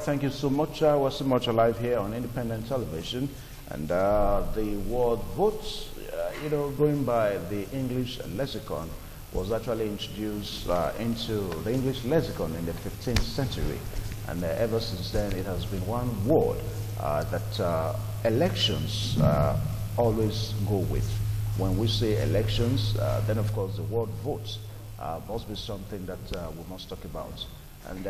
right, thank you so much. We're so much alive here on independent television. And the word votes, going by the English lexicon, was actually introduced into the English lexicon in the 15th century. And ever since then, it has been one word that elections always go with. When we say elections, then of course the word votes must be something that we must talk about. And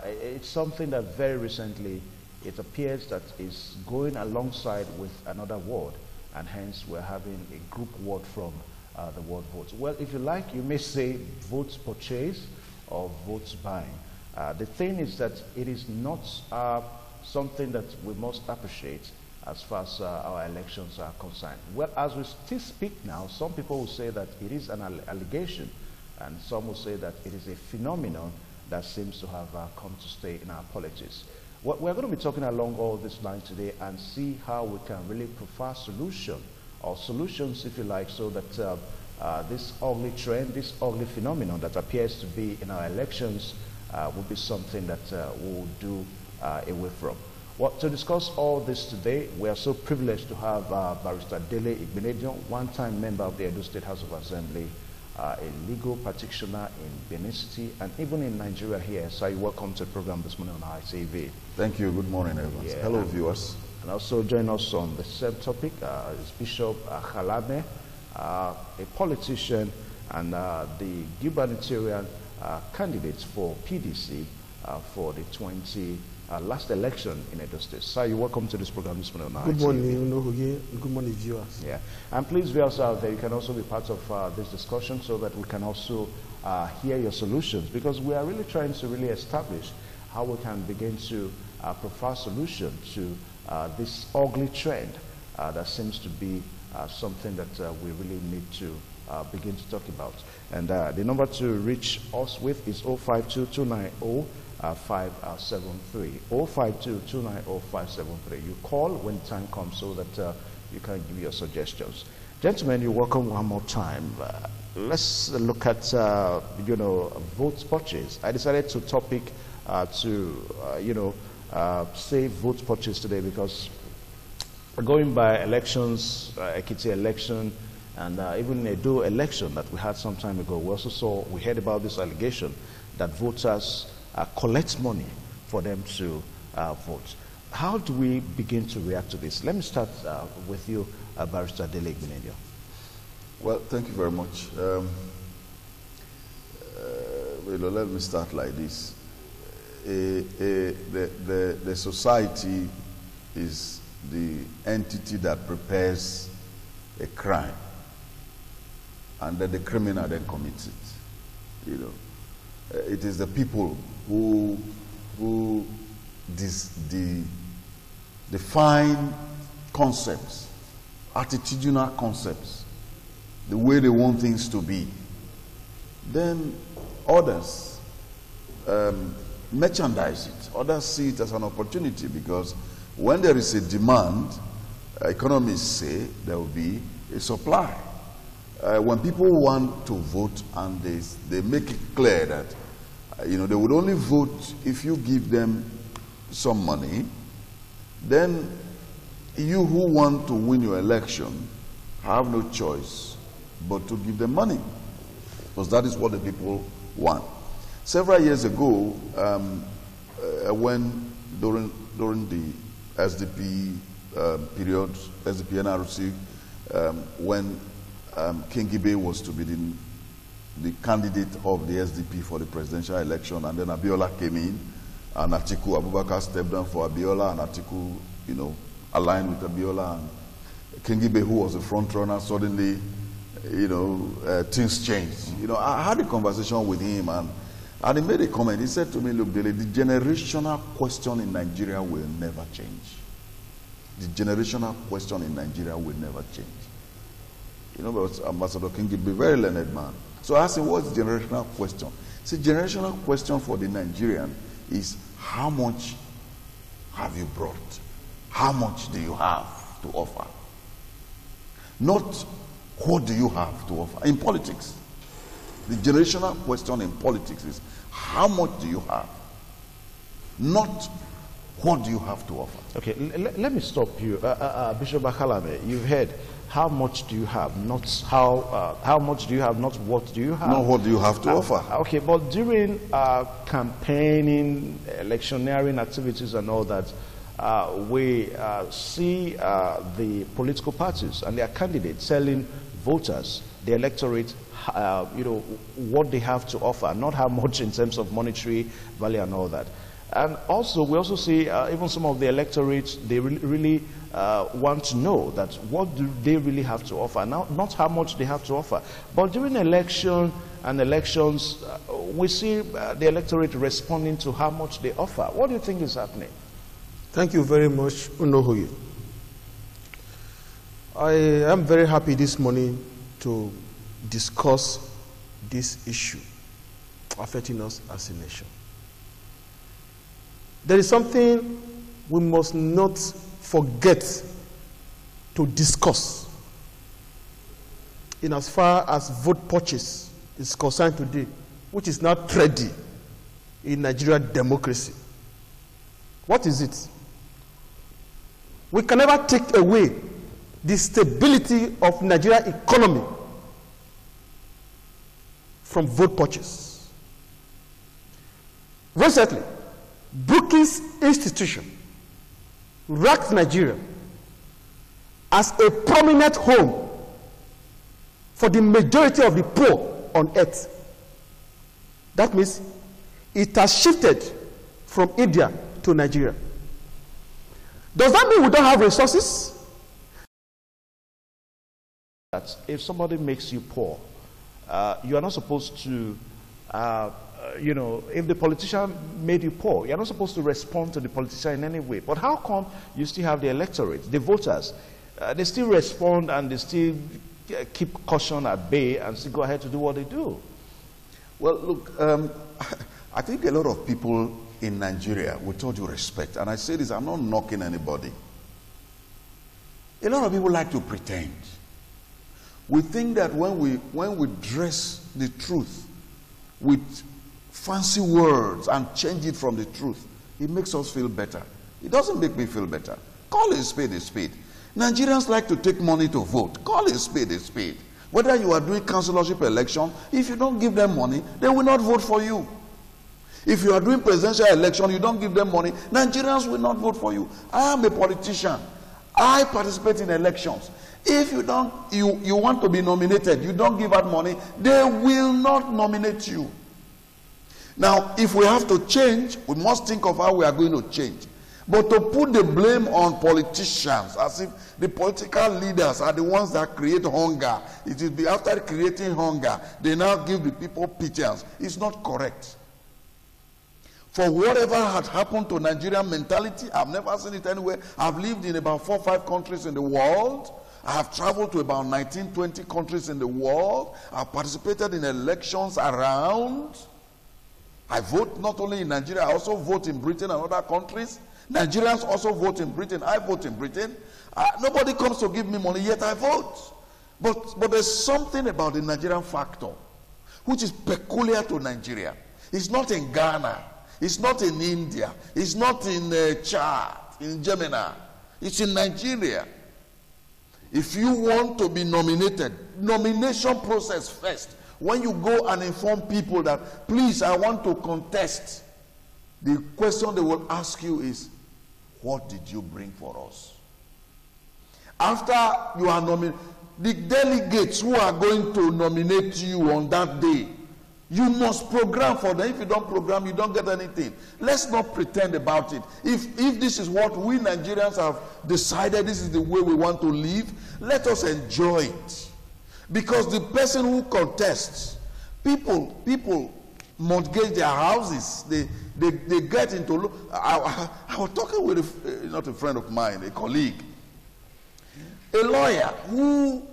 it's something that very recently it appears that is going alongside with another word, and hence we're having a group word from the word votes. Well, if you like, you may say votes purchase or votes buying. The thing is that it is not something that we must appreciate as far as our elections are concerned. Well, as we still speak now, some people will say that it is an allegation, and some will say that it is a phenomenon that seems to have come to stay in our politics. We're going to be talking along all this line today and see how we can really prefer solutions, if you like, so that this ugly trend, this ugly phenomenon that appears to be in our elections will be something that we will do away from. Well, to discuss all this today, we are so privileged to have Barrister Dele Igbenedion, one-time member of the Edo State House of Assembly, a legal practitioner in Benin City and even in Nigeria here. So you're welcome to the program this morning on ITV. Thank you. Good morning, everyone. Yeah. Hello, viewers. And also join us on the same topic is Bishop Khalame, a politician and the gubernatorial candidate for PDC for the last election in Edo State. Sir, you're welcome to this program this morning on Good morning, good morning, viewers. Yeah, and please, viewers out there, you can also be part of this discussion so that we can also hear your solutions, because we are really trying to really establish how we can begin to prefer solution to this ugly trend that seems to be something that we really need to begin to talk about. And the number to reach us with is 052-290 573 052-290-573. You call when the time comes so that you can give your suggestions. Gentlemen, you're welcome one more time. Let's look at votes purchase. I decided to say votes purchase today because going by elections, Ekiti election, and even Edo election that we had some time ago, we heard about this allegation that voters collect money for them to vote. How do we begin to react to this? Let me start with you, Barrister Dele Igbenedion. Well, thank you very much. Let me start like this. The society is the entity that prepares a crime, and then the criminal then commits it. It is the people who define concepts, attitudinal concepts, the way they want things to be. Then others merchandise it. Others see it as an opportunity, because when there is a demand, economists say there will be a supply. When people want to vote and they make it clear that they would only vote if you give them some money, then you who want to win your election have no choice but to give them money, because that is what the people want. Several years ago, when during the SDP period, SDP NRC, when King Gibe was to be the candidate of the SDP for the presidential election, and then Abiola came in, and Atiku Abubakar stepped down for Abiola, and Atiku, aligned with Abiola, and King Gibe, who was the front runner, suddenly, things changed. I had a conversation with him, and he made a comment. He said to me, look, Dele, the generational question in Nigeria will never change. The generational question in Nigeria will never change. But Ambassador King Gibe, a very learned man. So I asked him, what's the generational question? He said, generational question for the Nigerian is, how much have you brought? How much do you have to offer? Not what do you have to offer. In politics, the generational question in politics is, how much do you have? Not What do you have to offer? Okay, let me stop you. Bishop Akalame, you've heard, how much do you have? Not how much do you have, not what do you have. No, what do you have to offer? Okay, but during campaigning, electioneering activities and all that, we see the political parties and their candidates telling voters, the electorate, you know, what they have to offer, not how much in terms of monetary value and all that. And also, we also see even some of the electorates, they really want to know that what do they really have to offer, now, not how much they have to offer. But during election and elections, we see the electorate responding to how much they offer. What do you think is happening? Thank you very much, Unohuye. I am very happy this morning to discuss this issue affecting us as a nation. There is something we must not forget to discuss in as far as vote purchase is concerned today, which is now trendy in Nigerian democracy. What is it? We can never take away the stability of Nigerian economy from vote purchase. Recently, Brookings Institution ranked Nigeria as a prominent home for the majority of the poor on earth. That means it has shifted from India to Nigeria. Does that mean we don't have resources? That if somebody makes you poor, you are not supposed to you know, if the politician made you poor, you're not supposed to respond to the politician in any way. But how come you still have the electorate, the voters? They still respond and they still keep caution at bay and still go ahead to do what they do. Well, look, I think a lot of people in Nigeria, with all due respect, and I say this, I'm not knocking anybody. A lot of people like to pretend. We think that when we dress the truth with fancy words and change it from the truth, it makes us feel better. It doesn't make me feel better. Call a spade a spade. Nigerians like to take money to vote. Call a spade a spade. Whether you are doing councillorship election, if you don't give them money, they will not vote for you. If you are doing presidential election, you don't give them money, Nigerians will not vote for you. I am a politician. I participate in elections. If you don't, you want to be nominated, you don't give out money, they will not nominate you. Now, if we have to change, we must think of how we are going to change. But to put the blame on politicians, as if the political leaders are the ones that create hunger, it will be after creating hunger, they now give the people pittance. It's not correct. For whatever had happened to Nigerian mentality, I've never seen it anywhere. I've lived in about 4 or 5 countries in the world. I have traveled to about 19, 20 countries in the world. I've participated in elections around. I vote not only in Nigeria, I also vote in Britain and other countries. Nigerians also vote in Britain. I vote in Britain. Nobody comes to give me money, yet I vote. But there's something about the Nigerian factor which is peculiar to Nigeria. It's not in Ghana. It's not in India. It's not in Chad, in Gemini. It's in Nigeria. If you want to be nominated, nomination process first. When you go and inform people that, please, I want to contest, the question they will ask you is, what did you bring for us? After you are nominated, the delegates who are going to nominate you on that day, you must program for them. If you don't program, you don't get anything. Let's not pretend about it. If this is what we Nigerians have decided, this is the way we want to live, let us enjoy it. Because the person who contests, people mortgage their houses. They get into. I was talking with not a friend of mine, a colleague, a lawyer who,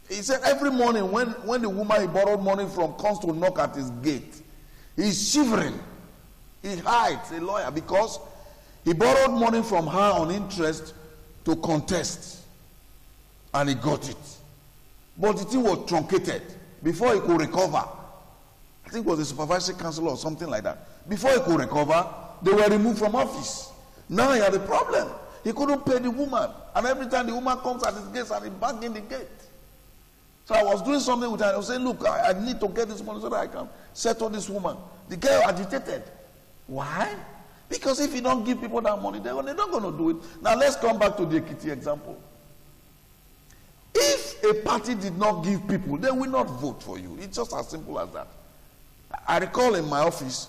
he said every morning when the woman he borrowed money from comes to knock at his gate, he's shivering. He hides, a lawyer, because he borrowed money from her on interest to contest, and he got it. But the thing was truncated before he could recover. I think it was a supervisory council or something like that. Before he could recover, they were removed from office. Now he had a problem. He couldn't pay the woman. And every time the woman comes at his gate and he bangs in the gate. So I was doing something with her. I was saying, look, I need to get this money so that I can settle this woman. The girl agitated. Why? Because if you don't give people that money, they're not going to do it. Now let's come back to the Ekiti example. If a party did not give people, they will not vote for you. It's just as simple as that. I recall in my office,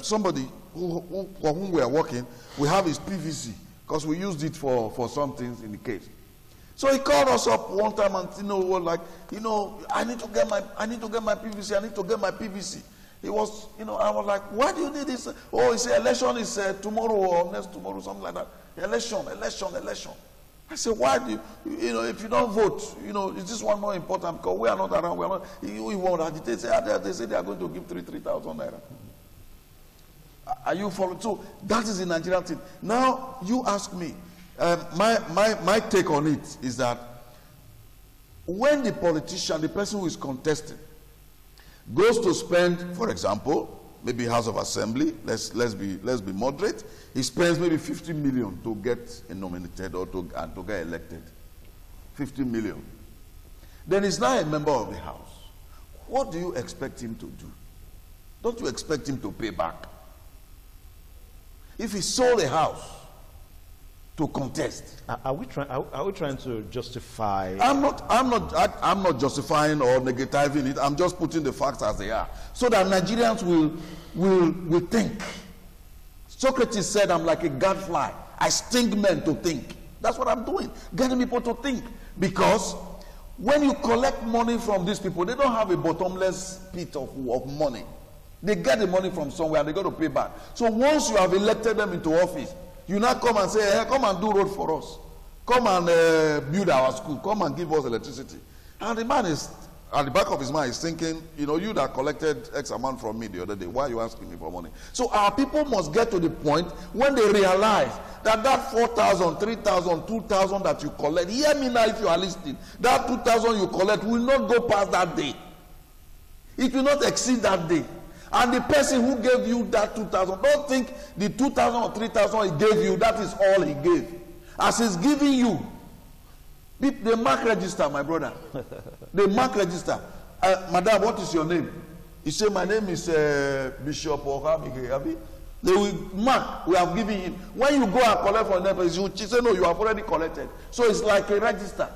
somebody for whom we are working, we have his PVC because we used it for some things in the case. So he called us up one time and I need to get my PVC. I need to get my PVC. He was, I was like, why do you need this? Oh, he said election is tomorrow or next tomorrow, something like that. Election. I said, why do you, if you don't vote, is this one more important? Because we are not around. We are not. You won't agitate. They say they are going to give 3,000 naira. Are you following? So that is the Nigerian thing. Now you ask me. My take on it is that when the politician, the person who is contesting, goes to spend, for example, maybe House of Assembly, let's be moderate, he spends maybe 50 million to get nominated or to get elected. 50 million. Then he's now a member of the House. What do you expect him to do? Don't you expect him to pay back? If he sold a house to contest. Are we trying to justify? I'm not justifying or negativing it. I'm just putting the facts as they are, so that Nigerians will think. Socrates said, "I'm like a gadfly. I sting men to think." That's what I'm doing, getting people to think. Because when you collect money from these people, they don't have a bottomless pit of money. They get the money from somewhere and they got to pay back. So once you have elected them into office, you now come and say, hey, come and do road for us. Come and build our school. Come and give us electricity. And the man is, at the back of his mind, is thinking, you that collected X amount from me the other day, why are you asking me for money? So our people must get to the point when they realize that 4,000, 3,000, 2,000 that you collect, hear me now if you are listening, that 2,000 you collect will not go past that day. It will not exceed that day. And the person who gave you that 2,000, don't think the 2,000 or 3,000 he gave you, that is all he gave. As he's giving you, the mark register, my brother. The mark register. Madam, what is your name? He said, my name is Bishop Okabi. They will mark, we have given him. When you go and collect from them, he say, no, you have already collected. So it's like a register.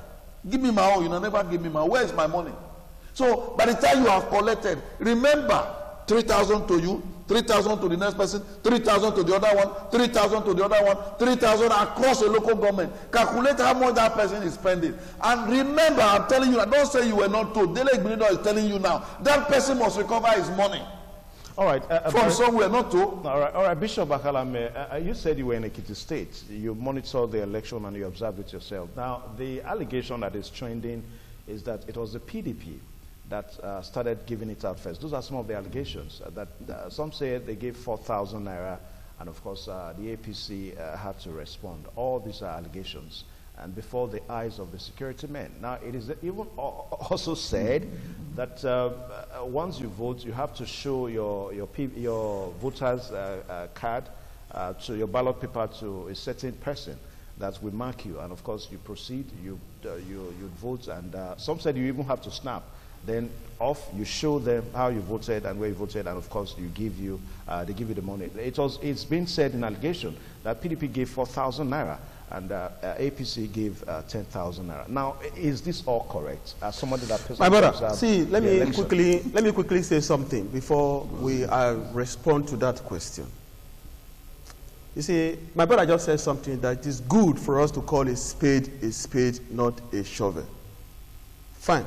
Give me my own, you never give me my own. Where is my money? So by the time you have collected, remember, 3,000 to you, 3,000 to the next person, 3,000 to the other one, 3,000 to the other one, 3,000 across the local government. Calculate how much that person is spending. And remember, I'm telling you, don't say you were not told. Dele Igbeneghu is telling you now. That person must recover his money. All right. From somewhere, not told. All right, Bishop Bakalame, you said you were in Ekiti State. You monitored the election and you observed it yourself. Now, the allegation that is trending is that it was the PDP that started giving it out first. Those are some of the allegations. Some say they gave 4,000 naira, and of course the APC had to respond. All these are allegations, and before the eyes of the security men. Now, it is even also said that once you vote, you have to show your voter's card to your ballot paper to a certain person that will mark you, and of course you proceed, you vote, and some said you even have to snap. Then off, you show them how you voted and where you voted, and of course they give you the money. It's been said in allegation that PDP gave 4,000 naira and APC gave 10,000 naira. Now, is this all correct? As somebody that my brother, see, let me quickly say something before we respond to that question. You see, my brother just said something that it is good for us to call a spade, not a shovel. Fine.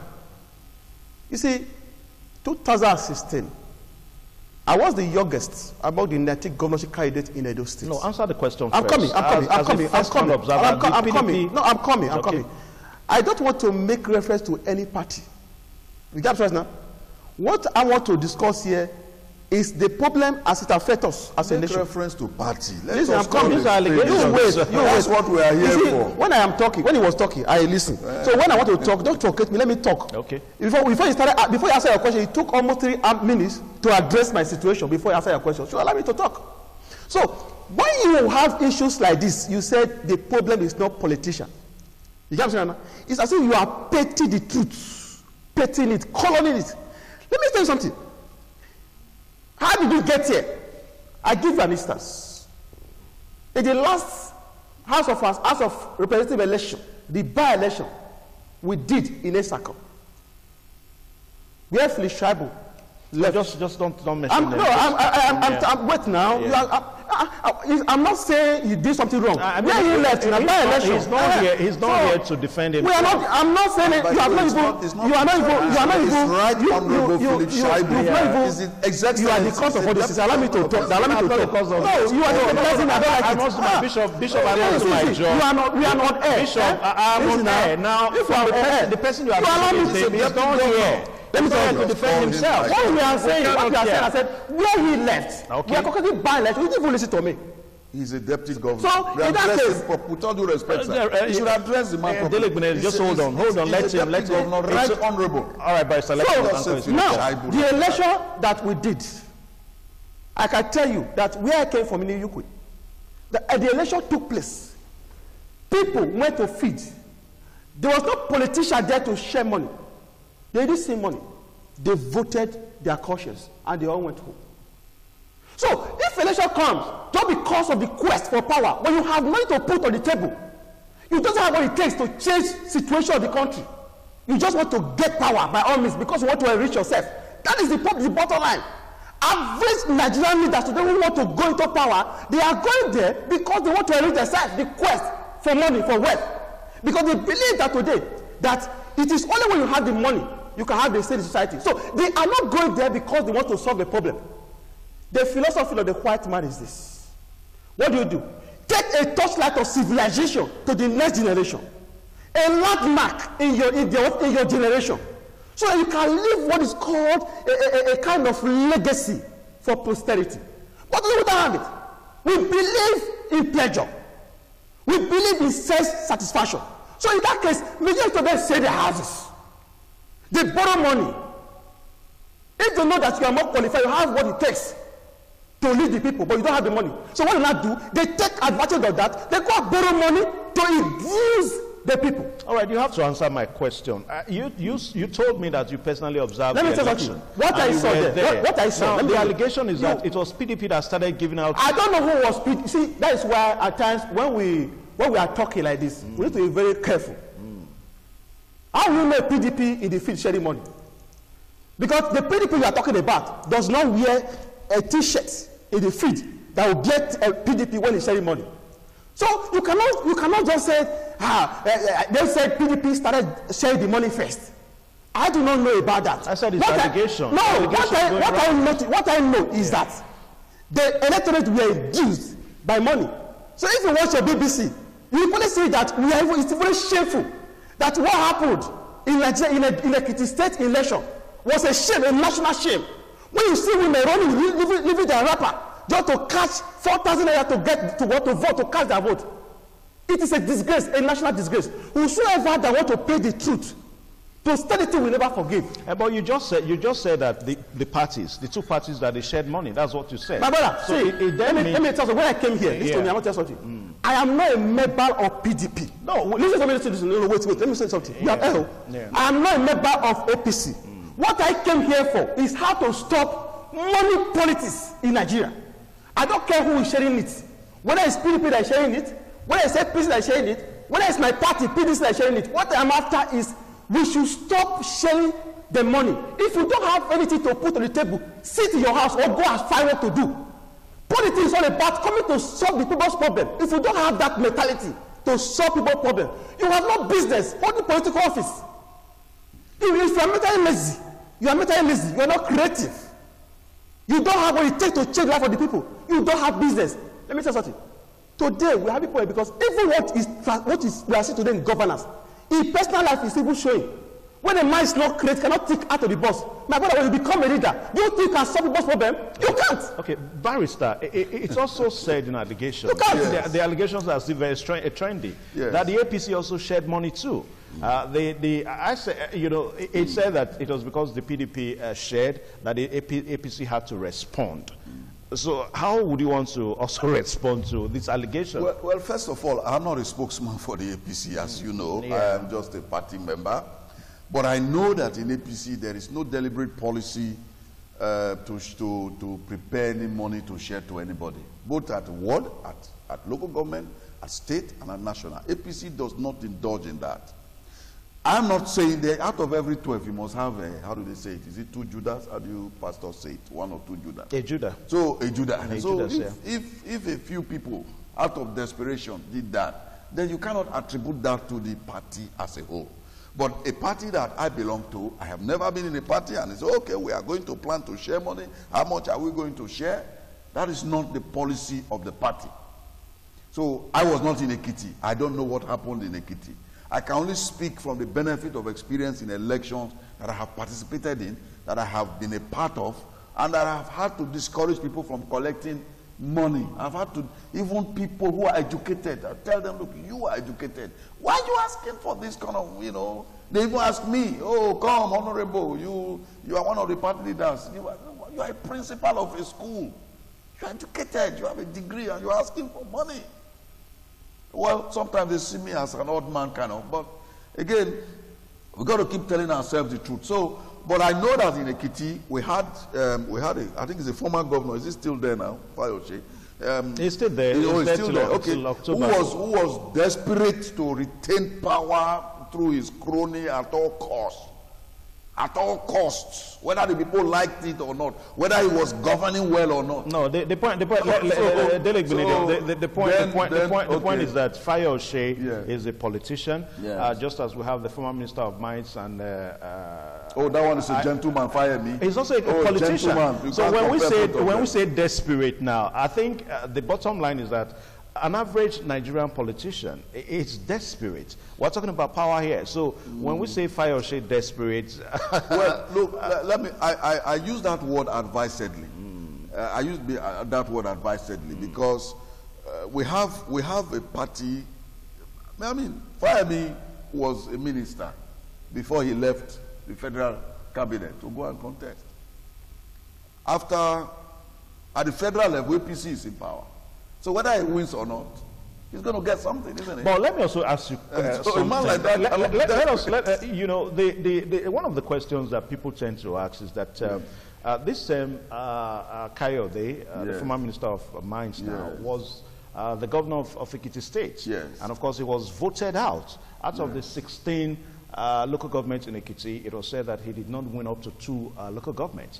You see, 2016, I was the youngest about the Native governorship candidate in Edo State. No, answer the question I'm first. I'm coming. I don't want to make reference to any party. You get right now? What I want to discuss here is the problem as it affects us as a nation. Reference to party. Listen, I'm coming. You wait. That's what we are here for. When he was talking, I listen. So when I want to talk, don't truncate me. Let me talk. Okay. Before you answer your question, it took almost 3 minutes to address my situation before you answer your question. So allow me to talk. So when you have issues like this, you said the problem is not politician. You get what I'm saying? It's as if you are petting the truth, petting it, coloring it. Let me tell you something. How did you get here? I give you an instance. In the last House of Representative election, the by-election we did in a circle, we have Philip Tribal. Just don't mention them. I'm wait now. Yeah. I'm not saying you did something wrong. I mean, he left in a by-election. He's not here to defend him. I'm not saying it. You are not even. You are not even. Right, Honorable Philip Tribal. You are the cause of all this. Allow me to talk. No, you are the person that don't like it. Bishop, I'm not doing my job. We are not air. Bishop, I'm on air. Now, the person you are talking to is not here. Let me tell you to defend himself. What we are saying, I said, where he left, okay. We are talking by-election. You didn't even listen to me. He's a deputy governor. So, in that case, with all due respect, sir, you should address the man properly. Just hold on. Let him. Right, honorable. All right, but so now, the election that we did, I can tell you that where I came from in Ukwe, the election took place. People went to feed. There was no politician there to share money. They didn't see money. They voted their conscience and they all went home. So if election comes, just because of the quest for power, when you have money to put on the table, you don't have what it takes to change the situation of the country. You just want to get power by all means because you want to enrich yourself. That is the bottom line. Average Nigerian leaders today who want to go into power, they are going there because they want to enrich themselves, the quest for money, for wealth. Because they believe that today, that it is only when you have the money you can have the state society. So they are not going there because they want to solve a problem. The philosophy of the white man is this. What do? Take a torchlight of civilization to the next generation. A landmark in your generation. So that you can leave what is called a kind of legacy for posterity. But we don't have it. We believe in pleasure. We believe in self-satisfaction. So in that case, majority of them sell their houses. They borrow money. If they know that you are more qualified, you have what it takes to lead the people, but you don't have the money. So what do they do? They take advantage of that. They go and borrow money to induce the people. All right, you have to answer my question. You told me that you personally observed the election. election. What I saw there. What I saw. Now, the allegation is that it was PDP that started giving out. I don't know who was PDP. See, that is why at times when we are talking like this, we need to be very careful. How will you know PDP in the field sharing money? Because the PDP we are talking about does not wear a T-shirt in the field that will get a PDP when he's sharing money. So you cannot just say, they said PDP started sharing the money first. I do not know about that. I said it's allegation. What I know is that the electorate were induced by money. So if you watch your BBC, you will probably see that it's very shameful that what happened in Nigeria in a state election was a shame, a national shame. When you see women running, leaving their wrapper just to catch 4,000 naira to vote, to cast their vote. It is a disgrace, a national disgrace. Whosoever that want to pay the truth, posterity will never forgive. But you just said that the parties, the two parties that they shared money. That's what you said. My brother, so see, let me tell you. When I came here, listen to me. I want to tell you something. I am not a member of PDP. No, listen to me. Listen. No, wait. Let me say something. I am not a member of APC. What I came here for is how to stop money politics in Nigeria. I don't care who is sharing it. Whether it's PDP that is sharing it, whether it's APC that is sharing it, whether it's my party, PDC that is sharing it. What I am after is we should stop sharing the money. If you don't have anything to put on the table, sit in your house or go and find what to do. Politics is all about coming to solve the people's problem. If you don't have that mentality to solve people's problem, you have no business holding political office. If you are mentally lazy, you are not creative. You don't have what it takes to change the life of the people. You don't have business. Let me tell you something. Today we have people because even what is we are seeing today in governance, in personal life is even showing. When a man is not creative, cannot think out of the box. My brother, when you become a leader, do you think you can solve people's problem? You can't. Okay, barrister, it's also said in allegations. You can't. The allegations are still very trendy. Yes. That the APC also shared money too. It said that it was because the PDP shared that the APC had to respond. So how would you want to also respond to this allegation? Well, first of all, I'm not a spokesman for the APC, as you know. Yeah. I am just a party member. But I know that in APC there is no deliberate policy to prepare any money to share to anybody, both at ward, at local government, at state, and at national. APC does not indulge in that. I'm not saying that out of every 12 you must have a, how do they say it? Is it 2 Judas? How do you pastors say it? 1 or 2 Judas? A Judah. So a Judah. So Judas, if a few people out of desperation did that, then you cannot attribute that to the party as a whole. But a party that I belong to, I have never been in a party and it's okay, we are going to plan to share money. How much are we going to share? That is not the policy of the party. So I was not in Ekiti. I don't know what happened in Ekiti. I can only speak from the benefit of experience in elections that I have participated in, that I have been a part of, and that I have had to discourage people from collecting money. I've had to, even people who are educated, I tell them, look, you are educated. Why are you asking for this kind of, you know? They even ask me, oh, come, honorable, you are one of the party leaders. You are a principal of a school. You are educated, you have a degree, and you are asking for money. Well, sometimes they see me as an odd man kind of, but again, we got to keep telling ourselves the truth. So, but I know that in Ekiti, we had I think it's a former governor, is he still there now, Fayose? He's still there. He's still there. Okay. Who was desperate to retain power through his crony at all costs. At all costs, whether the people liked it or not, whether he was governing well or not. No, the point is that Fayose is a politician, just as we have the former Minister of Mines and. Oh, that one is a gentleman. Fire me. He's also a politician. So when we say desperate now, I think the bottom line is that an average Nigerian politician is desperate. We're talking about power here. So when we say Fayose desperate, well, look, let me. I use that word advisedly. I use that word advisedly because we have a party. I mean, Fayemi was a minister before he left the federal cabinet to go and contest. After, at the federal level, APC is in power. So whether he wins or not, he's going to get something, isn't it? But let me also ask you so a man like that, you know, one of the questions that people tend to ask is that this same Kayode, the former Minister of Mines now, was the governor of Ekiti State. Yes. And of course, he was voted out of the 16 local governments in Ekiti. It was said that he did not win up to 2 local governments.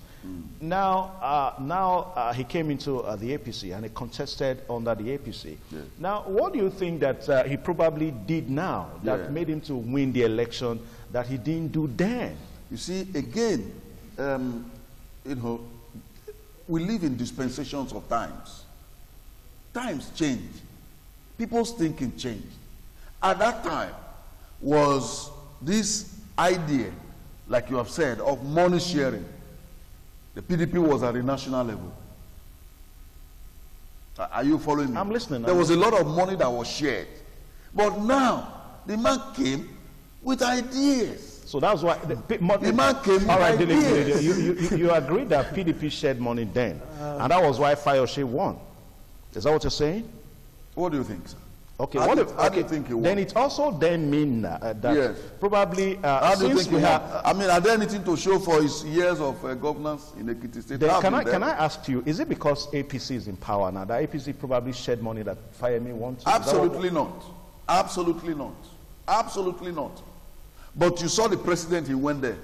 Now he came into the APC and he contested under the APC. Yes. Now, what do you think that he probably did now that made him to win the election that he didn't do then? You see, again, you know, we live in dispensations of times. Times change. People's thinking changed. At that time was this idea, like you have said, of money sharing. The PDP was at the national level. Are you following me? I'm listening. There was a lot of money that was shared. But now, the man came with ideas. So that's why the man came with ideas. You agree that PDP shared money then, and that was why Fayose won. Is that what you're saying? What do you think, sir? Okay, how do you think he won? Then it also then means that probably how do you think he won? I mean, are there anything to show for his years of governance in Ekiti State? Can I ask you, is it because APC is in power now that APC probably shared money that Fayemi wants? Absolutely not. Absolutely not. Absolutely not. But you saw the president, he went there.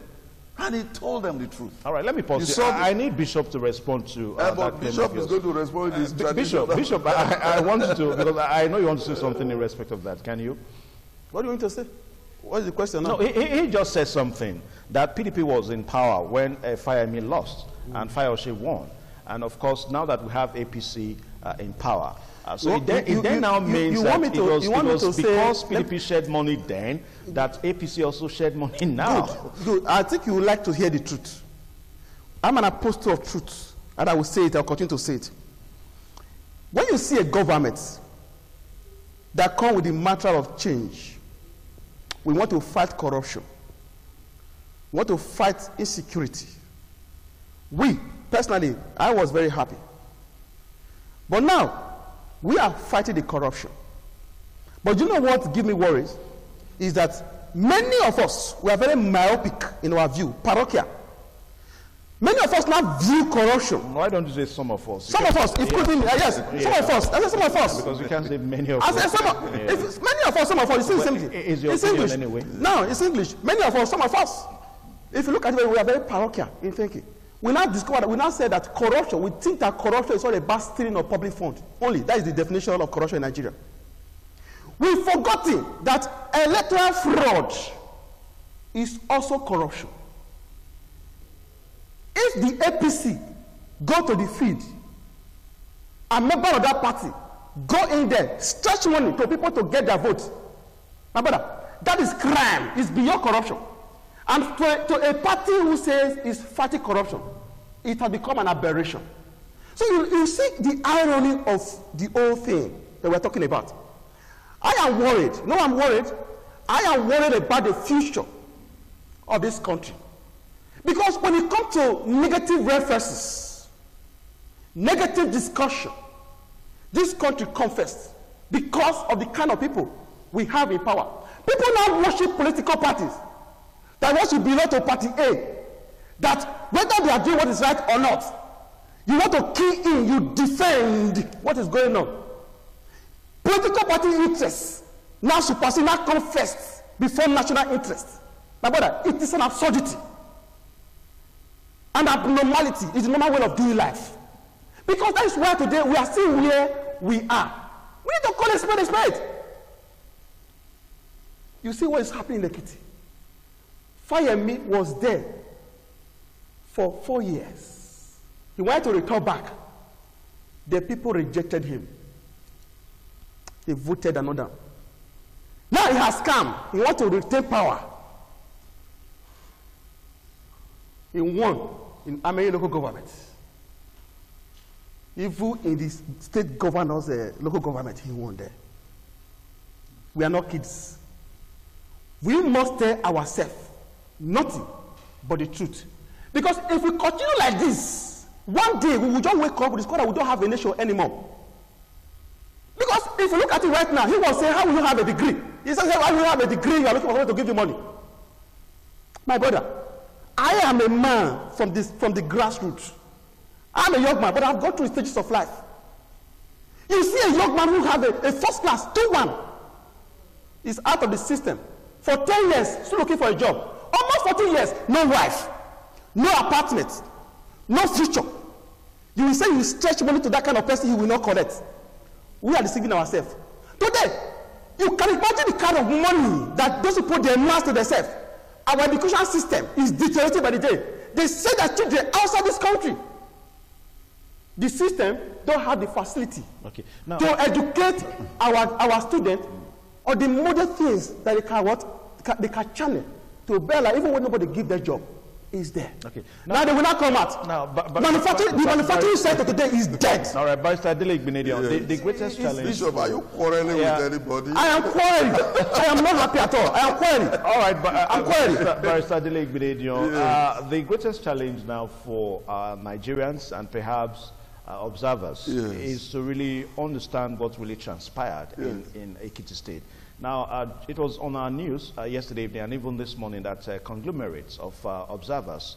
And he told them the truth. All right, let me pause. I need Bishop to respond to but Bishop is going to respond to this Bishop, I want you to, because I know you want to say something in respect of that. Can you? What do you want to say? What is the question now? No, he just said something, that PDP was in power when Fayemi lost and Fayose won. And of course, now that we have APC in power, so it then now means that it was because PDP shared money then, that APC also shared money now. Good. I think you would like to hear the truth. I'm an apostle of truth, and I will say it, I'll continue to say it. When you see a government that comes with the mantra of change, we want to fight corruption, we want to fight insecurity. Personally, I was very happy But now, we are fighting the corruption. But you know what gives me worries? Is that many of us, we are very myopic in our view, parochial. Many of us now view corruption. Why don't you say some of us? Some of us, including me, yes, some of us. I say some of us. Because you can't say many of I us. say some of, if it's many of us, some of us, it's Well, English. is your It's opinion English. anyway? No, it's English. Many of us, some of us. If you look at it, we are very parochial in thinking. We now discover that, we now say that corruption, we think that corruption is all about stealing of public funds. Only, that is the definition of corruption in Nigeria. We've forgotten that electoral fraud is also corruption. If the APC go to the field, a member of that party go in there, stretch money to people to get their votes, my brother, that is crime. It's beyond corruption. And to a party who says it's fighting corruption, it has become an aberration. So you see the irony of the whole thing that we're talking about. I am worried. No, I'm worried. I am worried about the future of this country. Because when it comes to negative references, negative discussion, this country comes first because of the kind of people we have in power. People now worship political parties that want to belong to party A, that whether they are doing what is right or not, you want to key in, you defend what is going on. Political party interests now supersede, now come first before national interests. My brother, it is an absurdity. And abnormality is the normal way of doing life. Because that is why today we are seeing where we are. We need to call a spade a spade. You see what is happening in Ekiti. Fayemi was there for 4 years. He wanted to return back. The people rejected him. They voted another. Now he has come. He wants to retain power. He won in Ameri local government. Even in the state governor's local government, he won there. We are not kids. We must tell ourselves nothing but the truth. Because if we continue like this, one day we will just wake up and discover that we don't have a nation anymore. Because if you look at it right now, he was saying, how will you have a degree? He says, how will you have a degree? You are looking for someone to give you money. My brother, I am a man from the grassroots. I'm a young man, but I've gone through stages of life. You see a young man who has a first class 2-1 is out of the system. For 10 years, still looking for a job. Almost 14 years, no wife, no apartment, no future. You will say you stretch money to that kind of person, he will not collect. We are deceiving ourselves. Today, you can imagine the kind of money that those people they amass to themselves. Our education system is deteriorating by the day. They say that children outside this country, the system don't have the facility now, to educate our students on the modern things that they can channel to bear life, even when nobody give their job. Is there. Okay. Now they will not come out. Now, the manufacturing sector today is dead. All right, Barrister Adele Igbinedion, the greatest challenge. Bishop, are you quarreling with anybody? I am quarreling. I am not happy at all. I am quarreling. All right, but I'm quarreling. Barrister Adele Igbinedion, the greatest challenge now for Nigerians and perhaps observers is to really understand what really transpired in Ekiti State. Now, it was on our news yesterday evening and even this morning that conglomerates of observers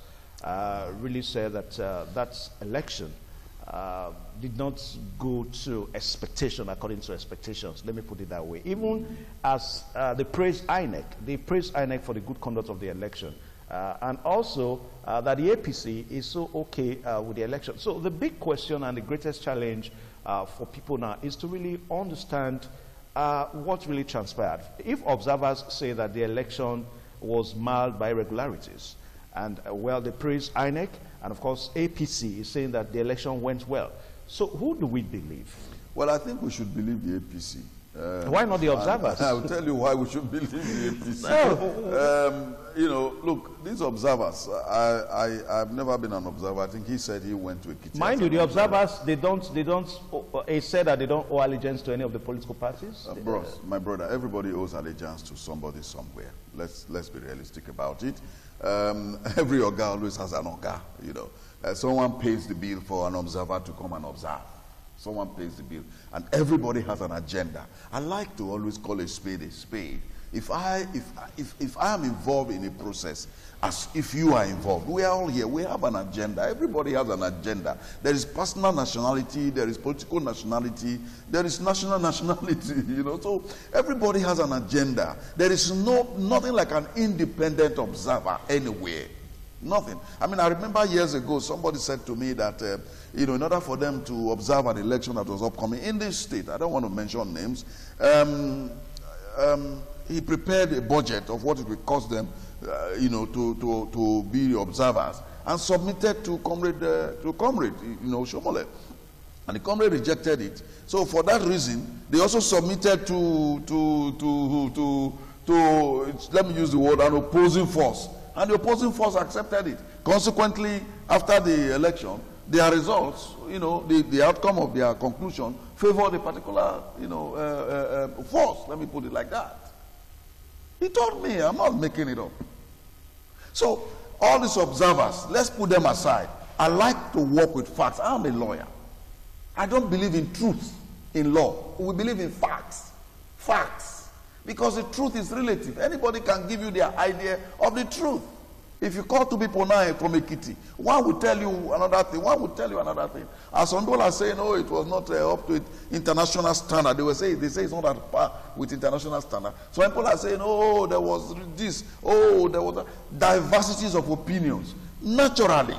really said that that election did not go to expectation, according to expectations. Let me put it that way. Even as they praised INEC for the good conduct of the election. And also that the APC is so okay with the election. So the big question and the greatest challenge for people now is to really understand what really transpired. If observers say that the election was marred by irregularities, and well, they praise INEC, and of course APC is saying that the election went well. So who do we believe? Well, I think we should believe the APC. Why not the observers? I'll tell you why we should believe the APC. You know, look, these observers, I've never been an observer. I think he said he went to Ekiti. Mind you, the observers, they said that they don't owe allegiance to any of the political parties. Bros, my brother, everybody owes allegiance to somebody somewhere. Let's be realistic about it. Every oga always has an oga, you know. Someone pays the bill for an observer to come and observe. Someone pays the bill. And everybody has an agenda. I like to always call a spade a spade. If I am involved in a process, as if you are involved, we are all here. We have an agenda. Everybody has an agenda. There is personal nationality. There is political nationality. There is national nationality. You know, so everybody has an agenda. There is nothing like an independent observer anywhere. Nothing. I mean, I remember years ago somebody said to me that you know, in order for them to observe an election that was upcoming in this state, I don't want to mention names. He prepared a budget of what it would cost them, you know, to be observers, and submitted to comrade, you know, Shomole, and the comrade rejected it. So for that reason, they also submitted to let me use the word, an opposing force, and the opposing force accepted it. Consequently, after the election, their results, you know, the outcome of their conclusion favored a particular, you know, force. Let me put it like that. He told me, I'm not making it up. So, all these observers, let's put them aside. I like to work with facts. I'm a lawyer. I don't believe in truth in law. We believe in facts. Facts. Because the truth is relative. Anybody can give you their idea of the truth. If you call two people now from Ekiti, one will tell you another thing, one will tell you another thing. As some people are saying, oh, it was not up to international standard. They say it's not at par with international standard. Some people are saying, oh, there was this, oh, there was that. Diversities of opinions, naturally.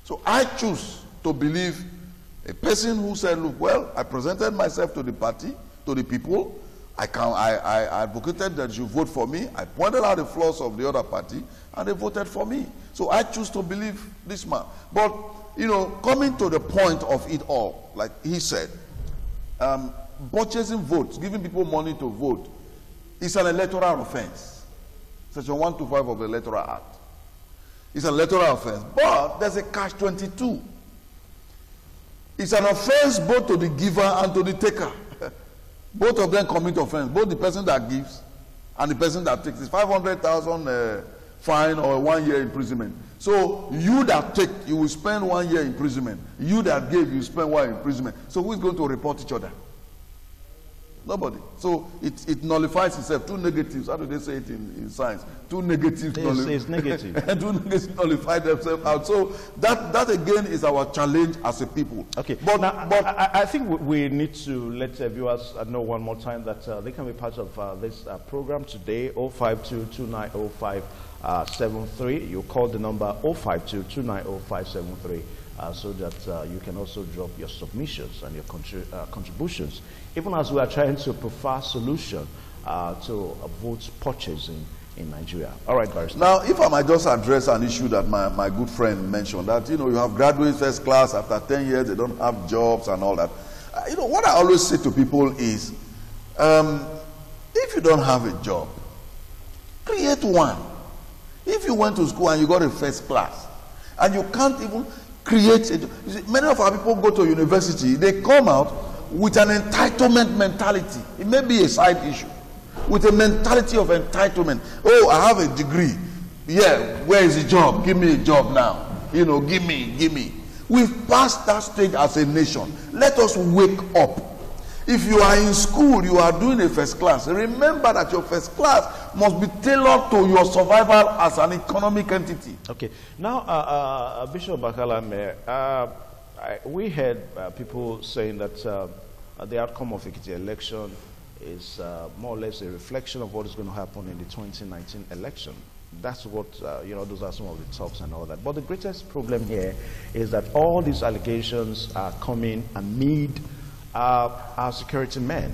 So I choose to believe a person who said, look, well, I presented myself to the party, to the people. I advocated that you vote for me. I pointed out the flaws of the other party, and they voted for me. So I choose to believe this man. But, you know, coming to the point of it all, like he said, purchasing votes, giving people money to vote, is an electoral offense. Section 125 of the Electoral Act. It's an electoral offense. But there's a catch-22. It's an offense both to the giver and to the taker. Both of them commit offense. Both the person that gives and the person that takes. It's 500,000 fine or 1 year imprisonment. So you that take, you will spend 1 year imprisonment. You that gave, you spend 1 year imprisonment. So who is going to report each other? Nobody. So it nullifies itself. Two negatives. How do they say it in science? Two negatives. It's negative. Two negatives nullify themselves out. So that again is our challenge as a people. Okay. But I think we need to let viewers know one more time that they can be part of this program today. 052290573. You call the number 052290573. So that you can also drop your submissions and your contributions, even as we are trying to prefer solution to vote purchasing in Nigeria. All right, Barrister. Now, if I might just address an issue that my good friend mentioned, that, you know, you have graduates first class, after 10 years, they don't have jobs and all that. You know, what I always say to people is, if you don't have a job, create one. If you went to school and you got a first class, and you can't even create it. Many of our people go to university, they come out with an entitlement mentality. It may be a side issue. With a mentality of entitlement. Oh, I have a degree. Yeah, where is the job? Give me a job now. You know, give me. We've passed that stage as a nation. Let us wake up. If you are in school, you are doing a first class, remember that your first class must be tailored to your survival as an economic entity. Okay. Now, Bishop Bakalame, we heard people saying that the outcome of the election is more or less a reflection of what is going to happen in the 2019 election. That's what, you know, those are some of the talks and all that. But the greatest problem here is that all these allegations are coming amid our security men,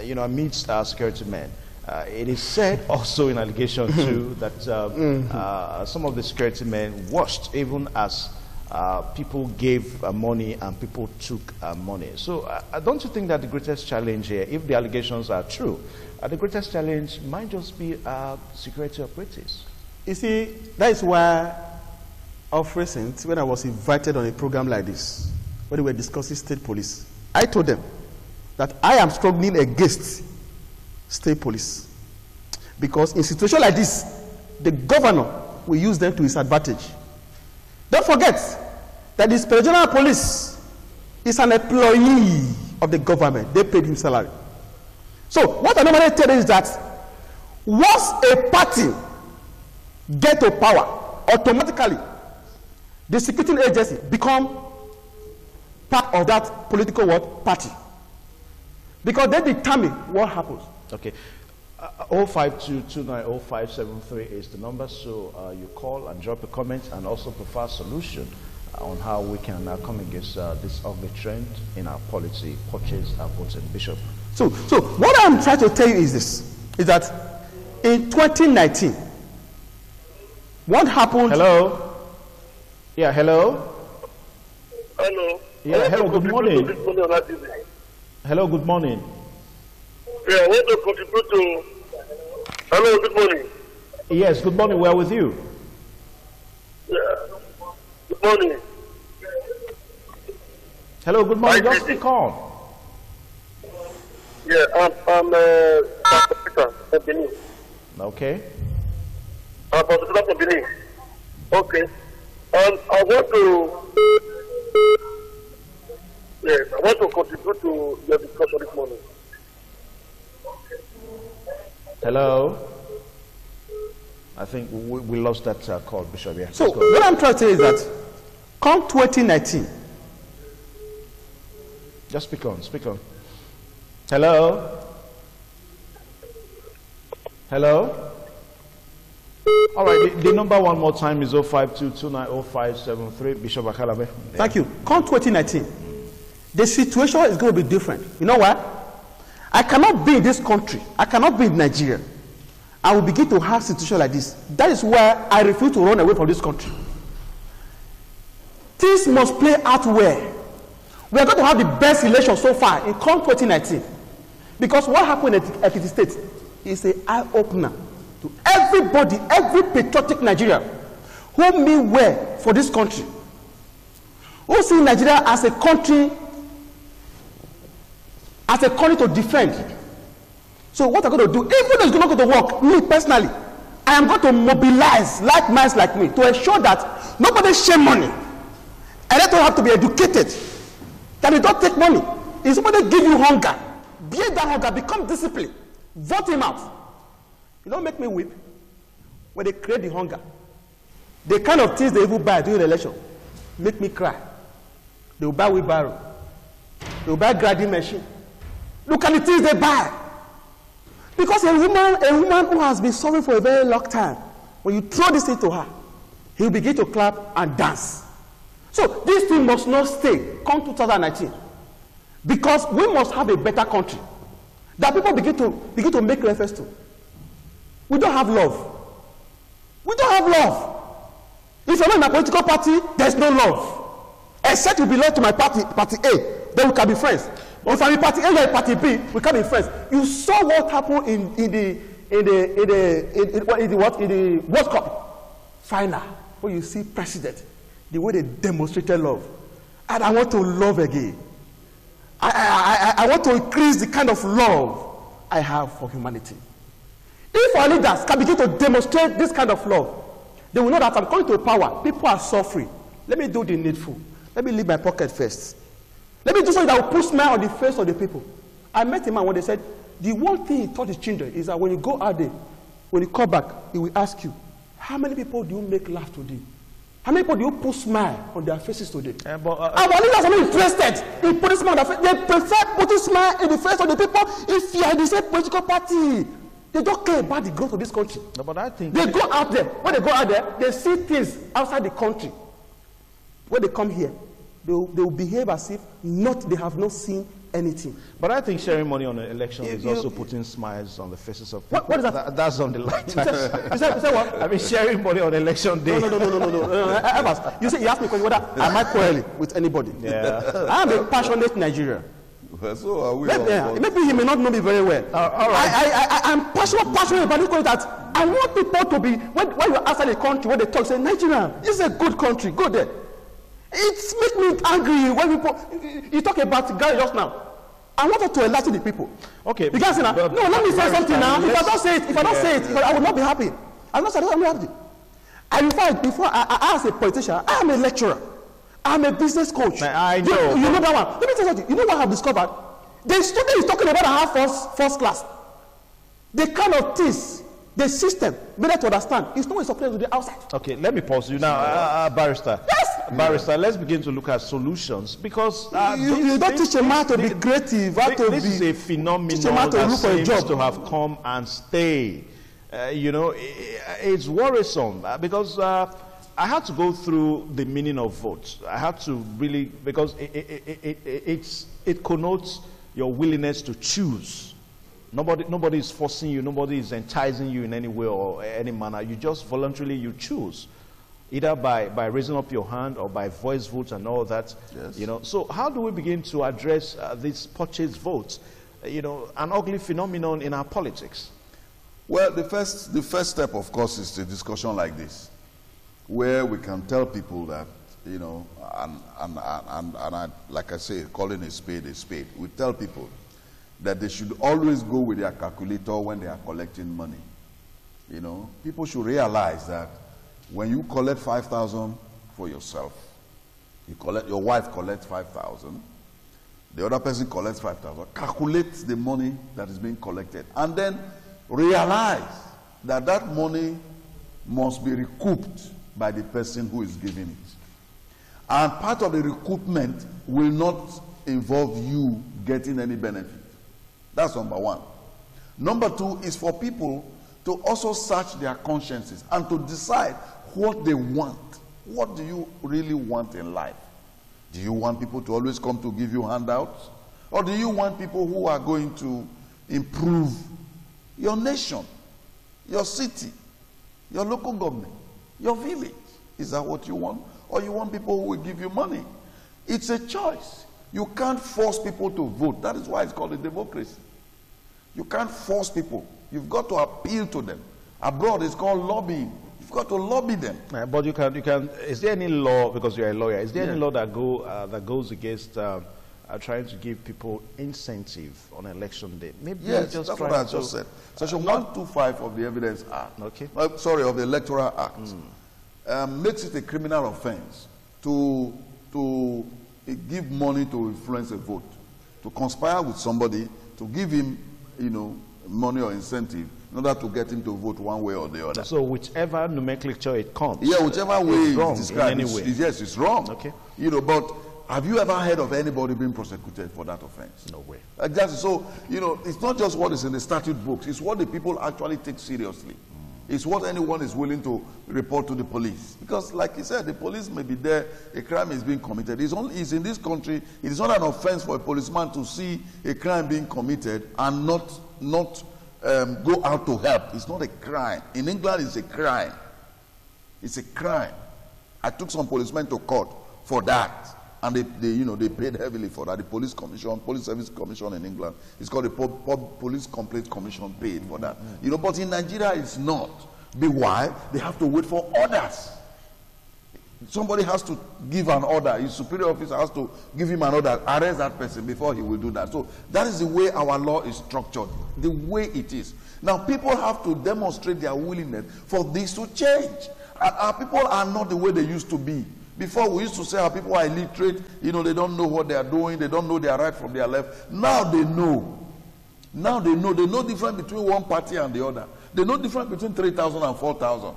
you know, amidst our security men. It is said also in allegation too that some of the security men watched even as people gave money and people took money. So don't you think that the greatest challenge here, if the allegations are true, the greatest challenge might just be security operatives? You see, that is why of recent, when I was invited on a program like this, when we were discussing state police, I told them that I am struggling against state police. Because in a situation like this, the governor will use them to his advantage. Don't forget that the Inspector General of Police is an employee of the government. They paid him salary. So what I normally tell you is that once a party get to power, automatically the security agency become part of that political party, because they determine what happens. Okay. 052290573 is the number, so you call and drop a comment and also prefer solution on how we can come against this ugly trend in our policy, purchase and voting. Bishop. So what I'm trying to tell you is this, is that in 2019, what happened? Hello? Yeah, hello? Hello. Yeah, hello, good morning. Hello, good morning. Yeah, I want to contribute to... Hello, good morning. Yes, good morning. We are with you. Yeah, good morning. Hello, good morning. Hi, Just speak on. Yeah, I'm Pastor Peter from Benin. Okay. I'm Pastor Peter from Benin. Okay. I want to contribute to your discussion this morning. Hello? I think we lost that call, Bishop. Yeah. So what I'm trying to say is that come 2019. Just speak on, speak on. Hello? Hello? All right, the number one more time is 052290573. Bishop Akalabe. Thank you. Come 2019, the situation is going to be different. You know why? I cannot be in this country. I cannot be in Nigeria. I will begin to have situations like this. That is why I refuse to run away from this country. Things must play out well. We are going to have the best election so far in 2019. Because what happened at Ekiti State is an eye-opener to everybody, every patriotic Nigerian who mean well for this country, who see Nigeria as a country to defend. So what I'm going to do, even though it's not going to work, me personally, I am going to mobilize like minds like me to ensure that nobody share money. And they don't have to be educated. That they don't take money. If somebody give you hunger, bear that hunger, become disciplined. Vote him out. You don't make me weep. When they create the hunger, the kind of things they even buy during the election make me cry. They will buy wheelbarrow. They will buy grinding machine. Look at the things they buy. Because a woman who has been suffering for a very long time, when you throw this thing to her, he will begin to clap and dance. So this thing must not stay come 2019. Because we must have a better country that people begin to make reference to. We don't have love. We don't have love. If you're not in a political party, there's no love. Except you belong to my party, party A, then we can be friends. If I'm in party A, you're in party B, we can be friends. You saw what happened in the World Cup final, where you see president, the way they demonstrated love. And I want to love again. I want to increase the kind of love I have for humanity. If our leaders can begin to demonstrate this kind of love, they will know that I'm coming to power. People are suffering. Let me do the needful. Let me leave my pocket first. Let me do something that will put smile on the face of the people. I met a man when they said, the one thing he taught his children is that when you go out there, when you come back, he will ask you, how many people do you make laugh today? How many people do you put smile on their faces today? Our leaders are not interested in putting smile on their face. They prefer putting smile in the face of the people if you are in the same political party. They don't care about the growth of this country. No, but I think they go out there. When they go out there, they see things outside the country. When they come here, they will behave as if they have not seen anything. But I think sharing money on an election is also putting smiles on the faces of people. What is that? That's on the line. You said what? I mean, sharing money on election day. No. You asked me whether am I quarreling with anybody? Yeah. I am a passionate Nigerian. So are we. Maybe he may not know me very well. All right. I'm passionate about this country, that I want people to be, when you are outside the country, when they talk, say, Nigeria, this is a good country, go there. It makes me angry when people, you talk about Gary just now. I wanted to enlighten the people. Okay. You guys say now, no, let me say something now. If I don't say it, I will not be happy. I'm not happy. Before I ask a politician, I am a lecturer. I'm a business coach. I know. You know that one. Let me tell you something. You know what I've discovered? The student is talking about I have first class. The kind of things, the system, better to understand. It's not supposed to the outside. Okay, let me pause you now, barrister. Yes. Barrister, let's begin to look at solutions because you don't teach a man to be creative. This is a phenomenon that seems to have come and stay. You know, it's worrisome because I had to go through the meaning of vote. I had to really, because it connotes your willingness to choose. Nobody is forcing you. Nobody is enticing you in any way or any manner. You just voluntarily you choose, either by raising up your hand or by voice votes and all that. Yes. You know. So how do we begin to address these purchase votes? You know, an ugly phenomenon in our politics. Well, the first step, of course, is a discussion like this, where we can tell people that, you know, and I, like I say, calling a spade, we tell people that they should always go with their calculator when they are collecting money. You know, people should realize that when you collect 5,000 for yourself, your wife collects 5,000, the other person collects 5,000, calculate the money that is being collected, and then realize that that money must be recouped by the person who is giving it. And part of the recoupment will not involve you getting any benefit. That's number one. Number two is for people to also search their consciences and to decide what they want. What do you really want in life? Do you want people to always come to give you handouts? Or do you want people who are going to improve your nation, your city, your local government, your village? Is that what you want? Or you want people who will give you money? It's a choice. You can't force people to vote. That is why it's called a democracy. You can't force people. You've got to appeal to them. Abroad, it's called lobbying. You've got to lobby them. But you can. Is there any law, because you're a lawyer, is there any law that goes against trying to give people incentive on election day? Maybe yes, just that's what I just said. Section 125 of the Evidence Act, of the Electoral Act, makes it a criminal offense to give money to influence a vote, to conspire with somebody, to give him, you know, money or incentive in order to get him to vote one way or the other. So whichever nomenclature it comes, whichever way it's wrong, it's described, yes, it's wrong. Okay. You know, but have you ever heard of anybody being prosecuted for that offense? No way. Exactly. So, you know, it's not just what is in the statute books, it's what the people actually take seriously. It's what anyone is willing to report to the police. Because, like he said, the police may be there, a crime is being committed. It's in this country, it is not an offense for a policeman to see a crime being committed and not go out to help. It's not a crime. In England, it's a crime. It's a crime. I took some policemen to court for that. And they paid heavily for that. The police service commission in England, it's called the police complaint commission, paid for that. You know, but in Nigeria it's not. Why? They have to wait for orders. Somebody has to give an order. His superior officer has to give him an order, arrest that person before he will do that. So that is the way our law is structured, the way it is. Now people have to demonstrate their willingness for this to change. And our people are not the way they used to be. Before, we used to say our people are illiterate, you know, they don't know what they are doing, they don't know their right from their left. Now they know. Now they know. They know the difference between one party and the other. They know the difference between 3,000 and 4,000.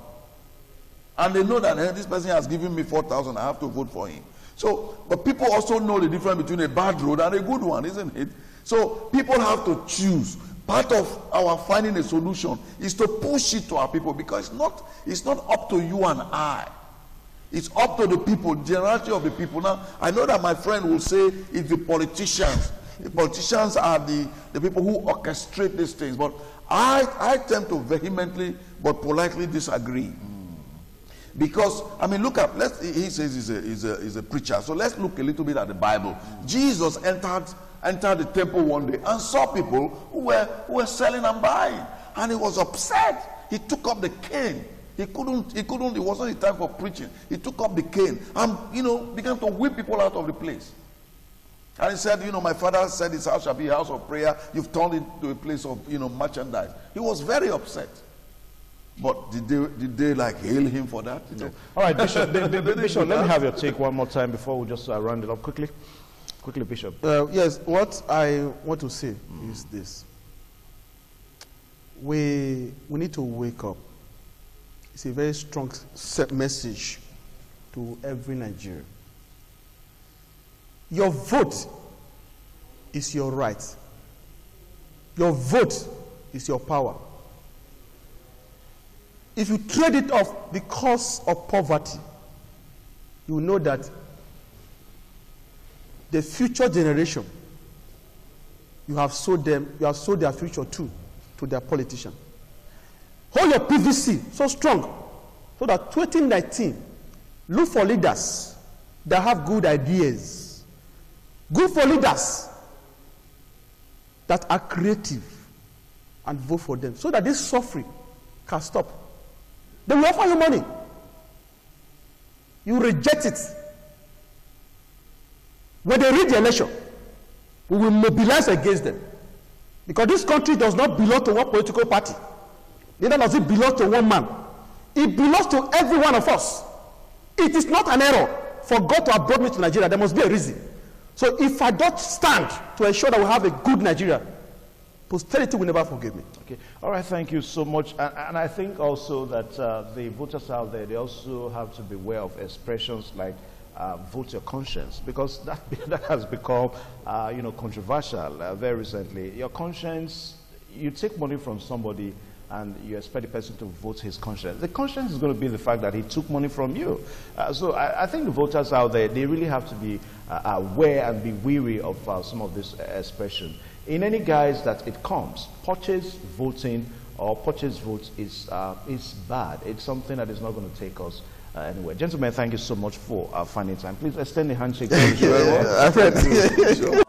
And they know that, hey, this person has given me 4,000, I have to vote for him. So, but people also know the difference between a bad road and a good one, isn't it? So people have to choose. Part of our finding a solution is to push it to our people, because it's not up to you and I. It's up to the people, generality of the people. Now, I know that my friend will say it's the politicians. The politicians are the people who orchestrate these things. But I tend to vehemently but politely disagree. Because, I mean, look at, he says he's a preacher. So let's look a little bit at the Bible. Jesus entered the temple one day and saw people who were selling and buying. And he was upset. He took up the cane. It wasn't the time for preaching. He took up the cane and, you know, began to whip people out of the place. And he said, you know, my father said his house shall be a house of prayer. You've turned it to a place of, you know, merchandise. He was very upset. But did they like hail him for that? You know? All right, Bishop, Bishop, let me have your take one more time before we just round it up quickly. Quickly, Bishop. Yes, what I want to say is this. We need to wake up. It's a very strong message to every Nigerian. Your vote is your right. Your vote is your power. If you trade it off because of poverty, you know that the future generation, you have sold their future to their politician. Hold your PVC so strong so that 2019, look for leaders that have good ideas. Good for leaders that are creative, and vote for them so that this suffering can stop. They will offer you money. You reject it. When they reach the election, we will mobilize against them. Because this country does not belong to one political party. Neither does it belong to one man. It belongs to every one of us. It is not an error for God to have brought me to Nigeria. There must be a reason. So if I don't stand to ensure that we have a good Nigeria, posterity will never forgive me. Okay. All right, thank you so much. And I think also that the voters out there, they also have to be aware of expressions like vote your conscience, because that has become, controversial very recently. Your conscience, you take money from somebody and you expect the person to vote his conscience. The conscience is going to be the fact that he took money from you. So I think the voters out there, they really have to be aware and be wary of some of this expression. In any guise that it comes, purchase voting or purchase votes is bad. It's something that is not going to take us anywhere. Gentlemen, thank you so much for finding time. Please extend the handshake. Thank you.